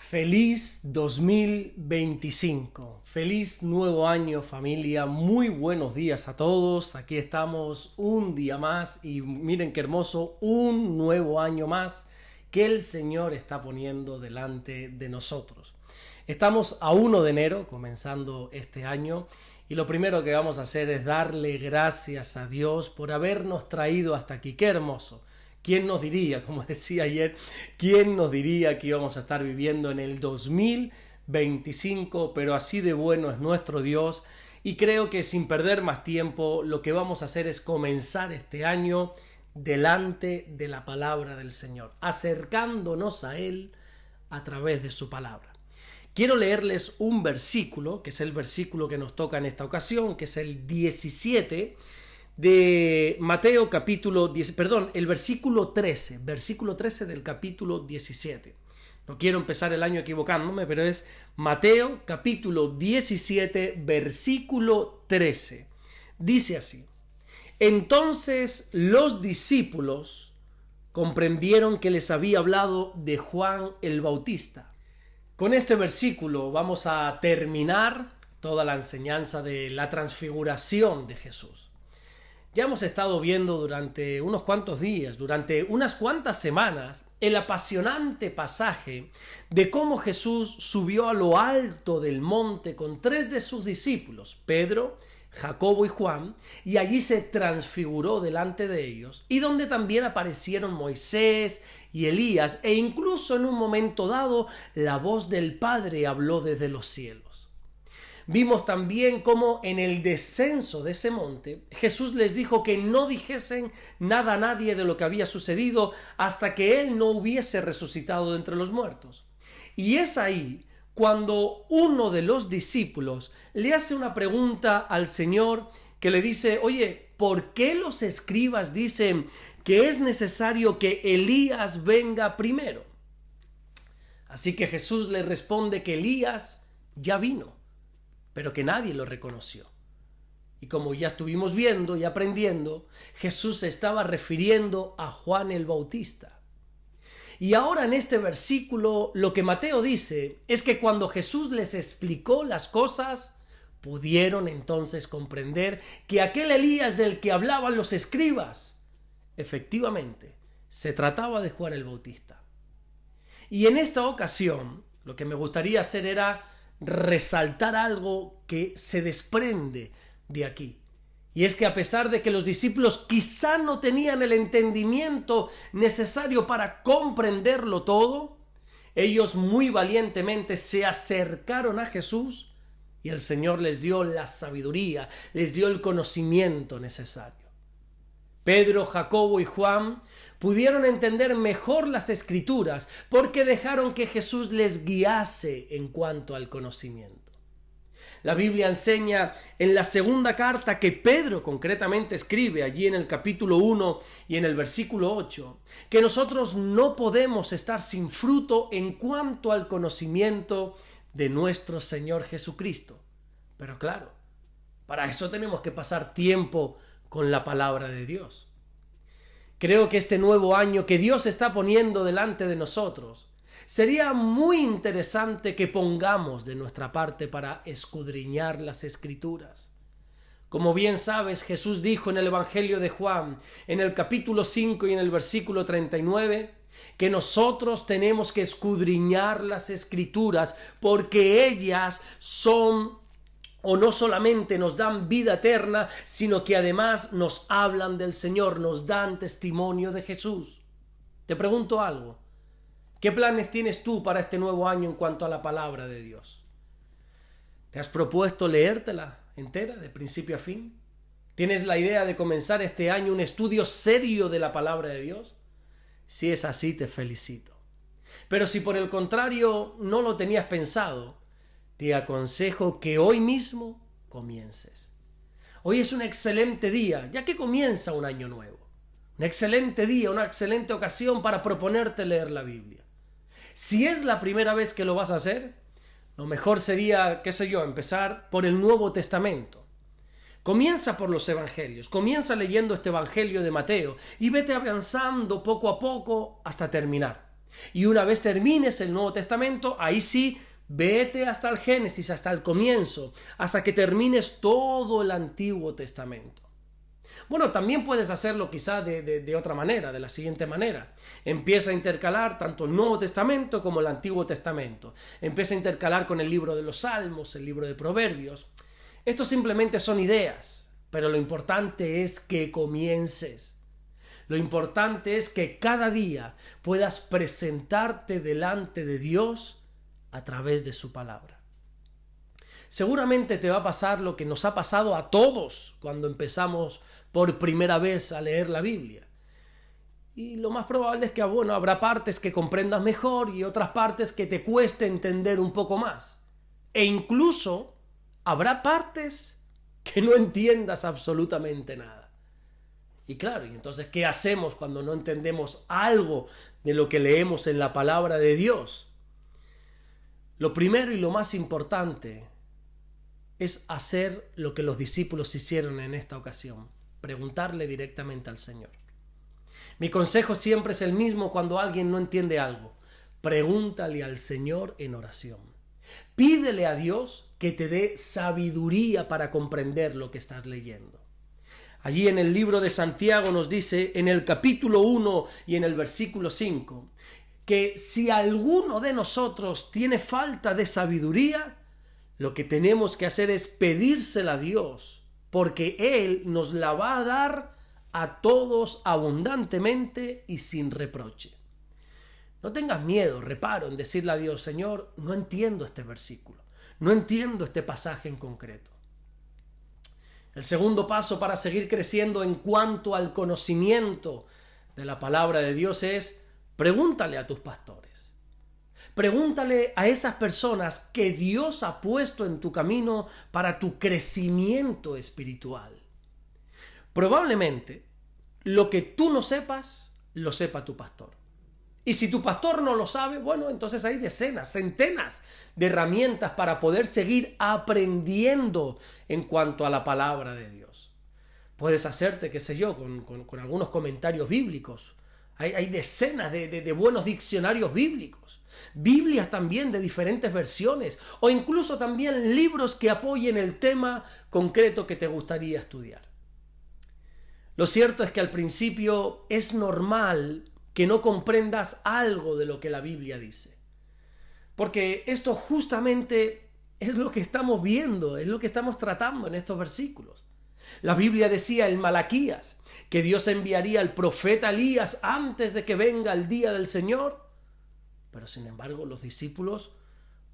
Feliz 2025, feliz nuevo año familia, muy buenos días a todos, aquí estamos un día más y miren qué hermoso, un nuevo año más que el Señor está poniendo delante de nosotros. Estamos a 1 de enero comenzando este año y lo primero que vamos a hacer es darle gracias a Dios por habernos traído hasta aquí, qué hermoso. ¿Quién nos diría, como decía ayer, quién nos diría que íbamos a estar viviendo en el 2025? Pero así de bueno es nuestro Dios y creo que sin perder más tiempo lo que vamos a hacer es comenzar este año delante de la palabra del Señor, acercándonos a Él a través de su palabra. Quiero leerles un versículo, que es el versículo que nos toca en esta ocasión, que es el 17 de Mateo capítulo 10, el versículo 13 del capítulo 17. No quiero empezar el año equivocándome, pero es Mateo capítulo 17, versículo 13. Dice así: Entonces los discípulos comprendieron que les había hablado de Juan el Bautista. Con este versículo vamos a terminar toda la enseñanza de la transfiguración de Jesús. Ya hemos estado viendo durante unos cuantos días, durante unas cuantas semanas, el apasionante pasaje de cómo Jesús subió a lo alto del monte con 3 de sus discípulos, Pedro, Jacobo y Juan, y allí se transfiguró delante de ellos, y donde también aparecieron Moisés y Elías, e incluso en un momento dado la voz del Padre habló desde los cielos. Vimos también cómo en el descenso de ese monte Jesús les dijo que no dijesen nada a nadie de lo que había sucedido hasta que Él no hubiese resucitado de entre los muertos. Y es ahí cuando uno de los discípulos le hace una pregunta al Señor que le dice: oye, ¿por qué los escribas dicen que es necesario que Elías venga primero? Así que Jesús le responde que Elías ya vino, pero que nadie lo reconoció. Y como ya estuvimos viendo y aprendiendo, Jesús se estaba refiriendo a Juan el Bautista. Y ahora en este versículo lo que Mateo dice es que cuando Jesús les explicó las cosas, pudieron entonces comprender que aquel Elías del que hablaban los escribas, efectivamente, se trataba de Juan el Bautista. Y en esta ocasión, lo que me gustaría hacer era resaltar algo que se desprende de aquí. Y es que a pesar de que los discípulos quizá no tenían el entendimiento necesario para comprenderlo todo, ellos muy valientemente se acercaron a Jesús y el Señor les dio la sabiduría, les dio el conocimiento necesario. Pedro, Jacobo y Juan pudieron entender mejor las Escrituras porque dejaron que Jesús les guiase en cuanto al conocimiento. La Biblia enseña en la segunda carta que Pedro concretamente escribe allí en el capítulo 1 y en el versículo 8, que nosotros no podemos estar sin fruto en cuanto al conocimiento de nuestro Señor Jesucristo. Pero claro, para eso tenemos que pasar tiempo con la palabra de Dios. Creo que este nuevo año que Dios está poniendo delante de nosotros, sería muy interesante que pongamos de nuestra parte para escudriñar las Escrituras. Como bien sabes, Jesús dijo en el Evangelio de Juan, en el capítulo 5 y en el versículo 39, que nosotros tenemos que escudriñar las Escrituras porque ellas son o no solamente nos dan vida eterna, sino que además nos hablan del Señor, nos dan testimonio de Jesús. Te pregunto algo: ¿qué planes tienes tú para este nuevo año en cuanto a la palabra de Dios? ¿Te has propuesto leértela entera, de principio a fin? ¿Tienes la idea de comenzar este año un estudio serio de la palabra de Dios? Si es así, te felicito. Pero si por el contrario no lo tenías pensado, te aconsejo que hoy mismo comiences. Hoy es un excelente día, ya que comienza un año nuevo. Un excelente día, una excelente ocasión para proponerte leer la Biblia. Si es la primera vez que lo vas a hacer, lo mejor sería, empezar por el Nuevo Testamento. Comienza por los Evangelios, comienza leyendo este Evangelio de Mateo y vete avanzando poco a poco hasta terminar. Y una vez termines el Nuevo Testamento, ahí sí, vete hasta el Génesis, hasta el comienzo, hasta que termines todo el Antiguo Testamento. Bueno, también puedes hacerlo quizá de otra manera, de la siguiente manera. Empieza a intercalar tanto el Nuevo Testamento como el Antiguo Testamento. Empieza a intercalar con el libro de los Salmos, el libro de Proverbios. Estos simplemente son ideas, pero lo importante es que comiences. Lo importante es que cada día puedas presentarte delante de Dios a través de su palabra. Seguramente te va a pasar lo que nos ha pasado a todos cuando empezamos por primera vez a leer la Biblia. Y lo más probable es que, habrá partes que comprendas mejor y otras partes que te cueste entender un poco más. E incluso habrá partes que no entiendas absolutamente nada. Y claro, ¿y entonces qué hacemos cuando no entendemos algo de lo que leemos en la palabra de Dios? Lo primero y lo más importante es hacer lo que los discípulos hicieron en esta ocasión, preguntarle directamente al Señor. Mi consejo siempre es el mismo cuando alguien no entiende algo. Pregúntale al Señor en oración. Pídele a Dios que te dé sabiduría para comprender lo que estás leyendo. Allí en el libro de Santiago nos dice, en el capítulo 1 y en el versículo 5, que si alguno de nosotros tiene falta de sabiduría, lo que tenemos que hacer es pedírsela a Dios, porque Él nos la va a dar a todos abundantemente y sin reproche. No tengas miedo, reparo en decirle a Dios, Señor, no entiendo este versículo, no entiendo este pasaje en concreto. El segundo paso para seguir creciendo en cuanto al conocimiento de la palabra de Dios es pregúntale a tus pastores. Pregúntale a esas personas que Dios ha puesto en tu camino para tu crecimiento espiritual. Probablemente lo que tú no sepas, lo sepa tu pastor. Y si tu pastor no lo sabe, entonces hay decenas, centenas de herramientas para poder seguir aprendiendo en cuanto a la palabra de Dios. Puedes hacerte, con algunos comentarios bíblicos. Hay decenas de buenos diccionarios bíblicos, Biblias también de diferentes versiones, o incluso también libros que apoyen el tema concreto que te gustaría estudiar. Lo cierto es que al principio es normal que no comprendas algo de lo que la Biblia dice. Porque esto justamente es lo que estamos viendo, es lo que estamos tratando en estos versículos. La Biblia decía en Malaquías que Dios enviaría al profeta Elías antes de que venga el día del Señor. Pero sin embargo los discípulos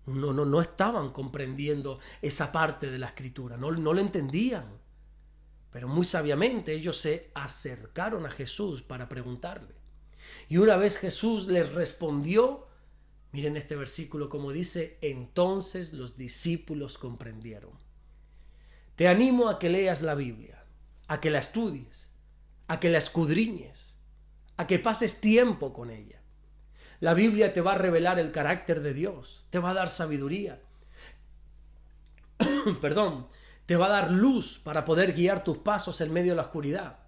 no estaban comprendiendo esa parte de la Escritura, no lo entendían. Pero muy sabiamente ellos se acercaron a Jesús para preguntarle. Y una vez Jesús les respondió, miren este versículo como dice, entonces los discípulos comprendieron. Te animo a que leas la Biblia, a que la estudies, a que la escudriñes, a que pases tiempo con ella. La Biblia te va a revelar el carácter de Dios, te va a dar sabiduría. Te va a dar luz para poder guiar tus pasos en medio de la oscuridad.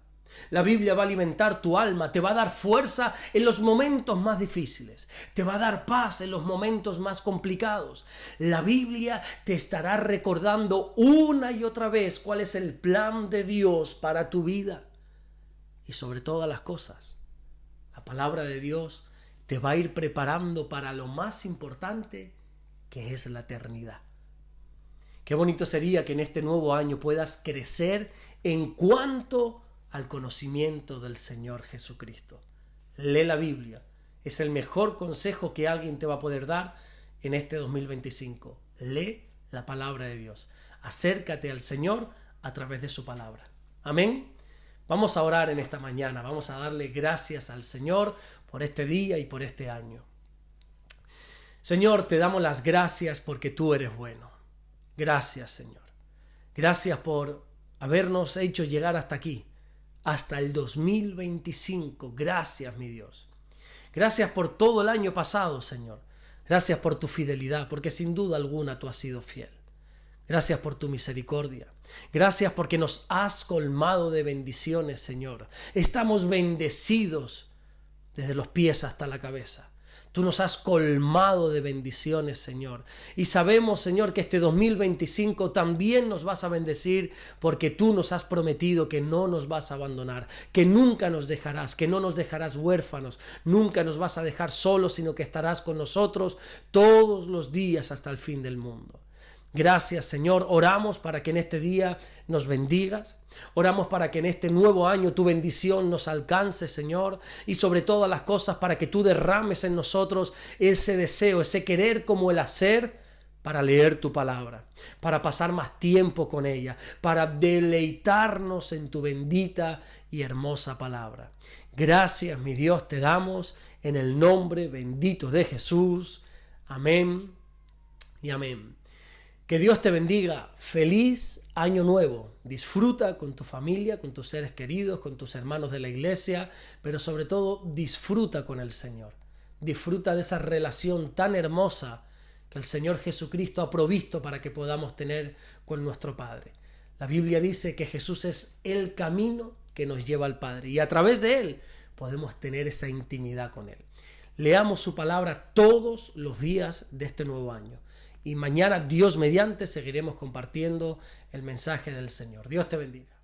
La Biblia va a alimentar tu alma, te va a dar fuerza en los momentos más difíciles, te va a dar paz en los momentos más complicados. La Biblia te estará recordando una y otra vez cuál es el plan de Dios para tu vida. Y sobre todas las cosas, la palabra de Dios te va a ir preparando para lo más importante, que es la eternidad. Qué bonito sería que en este nuevo año puedas crecer en cuanto al conocimiento del Señor Jesucristo. Lee la Biblia. Es el mejor consejo que alguien te va a poder dar en este 2025. Lee la palabra de Dios. Acércate al Señor a través de su palabra. Amén. Vamos a orar en esta mañana. Vamos a darle gracias al Señor por este día y por este año. Señor, te damos las gracias porque tú eres bueno. Gracias, Señor. Gracias por habernos hecho llegar hasta aquí, hasta el 2025. Gracias, mi Dios. Gracias por todo el año pasado, Señor. Gracias por tu fidelidad, porque sin duda alguna tú has sido fiel. Gracias por tu misericordia. Gracias porque nos has colmado de bendiciones, Señor. Estamos bendecidos desde los pies hasta la cabeza. Tú nos has colmado de bendiciones, Señor. Y sabemos, Señor, que este 2025 también nos vas a bendecir porque tú nos has prometido que no nos vas a abandonar, que nunca nos dejarás, que no nos dejarás huérfanos, nunca nos vas a dejar solos, sino que estarás con nosotros todos los días hasta el fin del mundo. Gracias, Señor. Oramos para que en este día nos bendigas. Oramos para que en este nuevo año tu bendición nos alcance, Señor. Y sobre todas las cosas para que tú derrames en nosotros ese deseo, ese querer como el hacer para leer tu palabra, para pasar más tiempo con ella, para deleitarnos en tu bendita y hermosa palabra. Gracias, mi Dios, te damos en el nombre bendito de Jesús. Amén y amén. Que Dios te bendiga. Feliz año nuevo. Disfruta con tu familia, con tus seres queridos, con tus hermanos de la iglesia, pero sobre todo disfruta con el Señor. Disfruta de esa relación tan hermosa que el Señor Jesucristo ha provisto para que podamos tener con nuestro Padre. La Biblia dice que Jesús es el camino que nos lleva al Padre y a través de Él podemos tener esa intimidad con Él. Leamos su palabra todos los días de este nuevo año. Y mañana, Dios mediante, seguiremos compartiendo el mensaje del Señor. Dios te bendiga.